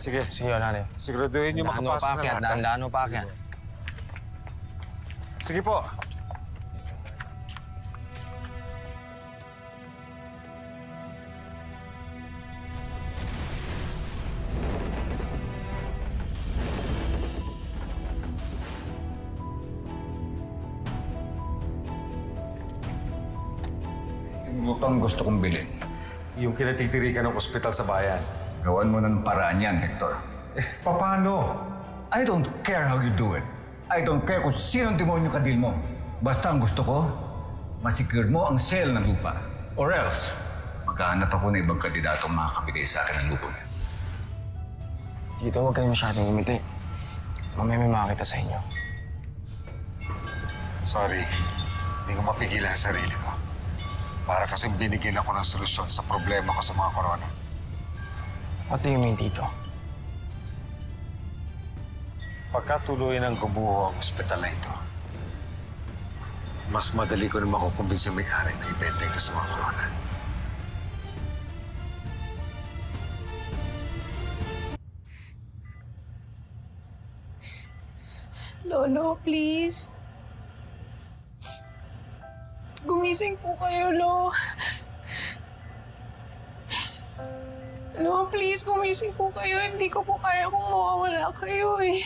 Sige. Sige, wala na. Siguraduhin niyo makapasok na lahat. Dahan-dahan mo paakyat. Sige po. Yung utang gusto kong bilhin. Yung kinatitirikan ng ospital sa bayan. Gawan mo ng paraan yan, Hector. Paano? I don't care how you do it. I don't care kung sinong demonyo ka deal mo. Basta ang gusto ko, masecure mo ang sale ng lupa. Or else, maghahanap ako ng ibang kandidatong makakabigay sa akin ng lupa niya. Dito, huwag kayo masyadong umiti. Mamaya may makakita sa inyo. Sorry. Hindi ko mapigilan ang sarili ko. Para kasing binigyan ako ng solusyon sa problema ko sa mga korona. What do you mean, Tito? Pagkatuloy ng gumuho ang ospital na ito, mas madali ko na makukumbinsi may-ari na ibenta ito sa mga korona. Lolo, please. Gumising po kayo, Lo. Lo, please, gumising po kayo. Hindi ko po kaya kung mawawala kayo eh.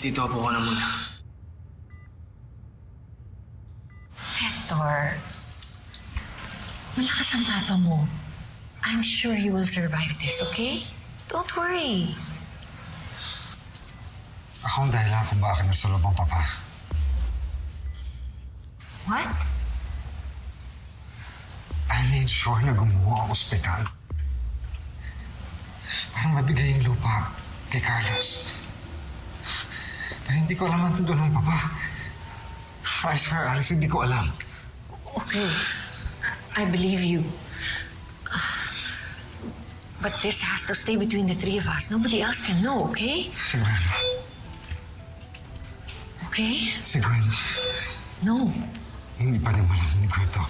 Tito, po ko na muna. Hector, malakas ang papa mo. I'm sure he will survive this, okay? Don't worry. Ako ang dahilan kung bakit nasa loob ang papa. What? I made sure na gumuho ang ospital. Para mabigay yung lupa kay Carlos. Pero hindi ko alam ang tundo ng papa. I swear, Alice, hindi ko alam. Okay. I believe you. But this has to stay between the three of us. Nobody else can know, okay? Si Gwen. Okay? Si Gwen. No. Hindi pa rin malam ni Gwen to.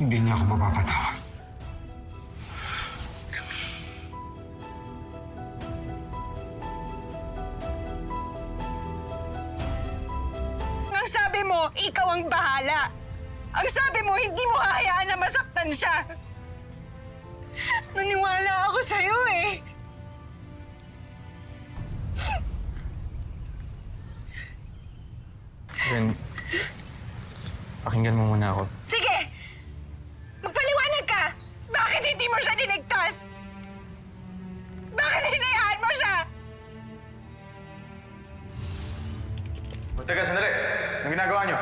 Hindi niya ako mapapatawad. Ang sabi mo, ikaw ang bahala. Ang sabi mo, hindi mo hahayaan na masaktan siya. Naniwala ako sa'yo eh. Gwen, pakinggan mo muna ako. Sige! Magpaliwanag ka! Bakit hindi mo siya niligtas? Bakit hinayaan mo siya? Teka, sandali. Anong ginagawa niyo?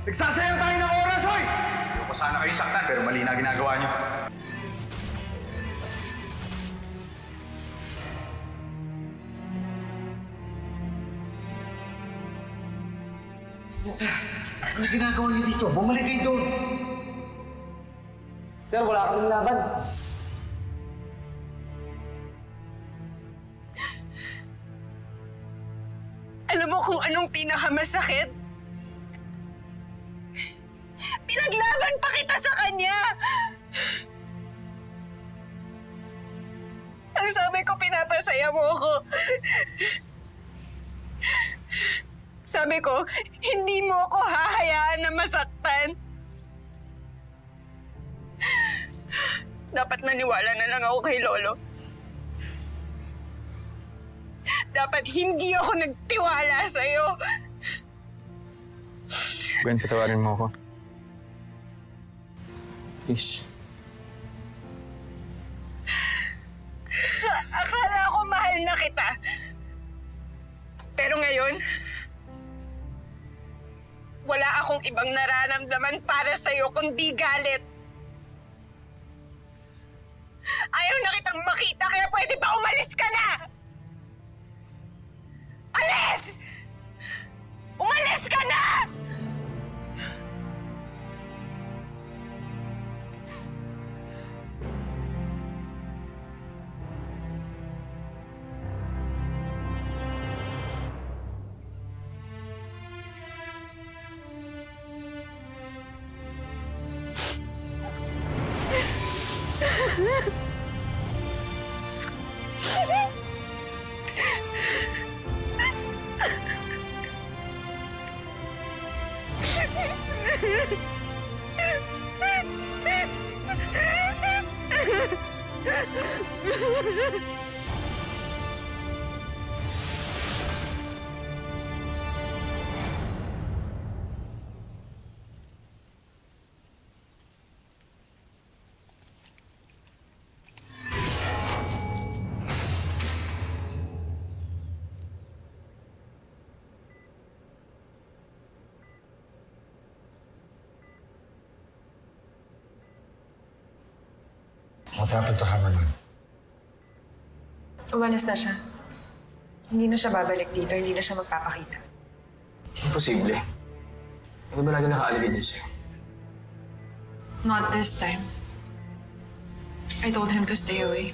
Nagsasayang tayo ng oras, hoy! Hindi ko sana kayo saktan, pero mali na ginagawa niyo. Ano ginagawa niyo dito? Bumalik kayo doon! Sir, wala akong laban. Alam mo kung anong pinakamasakit? Pinaglaban pa kita sa kanya! Ang sabi ko, pinapasaya mo ako. Sabi ko, hindi mo ako hahayaan na masaktan. Dapat naniwala na lang ako kay Lolo. Dapat hindi ako nagtiwala sa'yo. Gwen, patawarin mo ako. Please. Akala ko mahal na kita. Pero ngayon, wala akong ibang nararamdaman para sa'yo kundi galit. Ayaw na kitang makita, kaya pwede ba umalis ka na? Alis! Umalis ka na! What happened to Hammerman? Umalis na siya. Hindi na siya babalik dito, hindi na siya magpapakita. Imposible. Ano ba lagi nakaaligid dyan sa'yo? Not this time. I told him to stay away.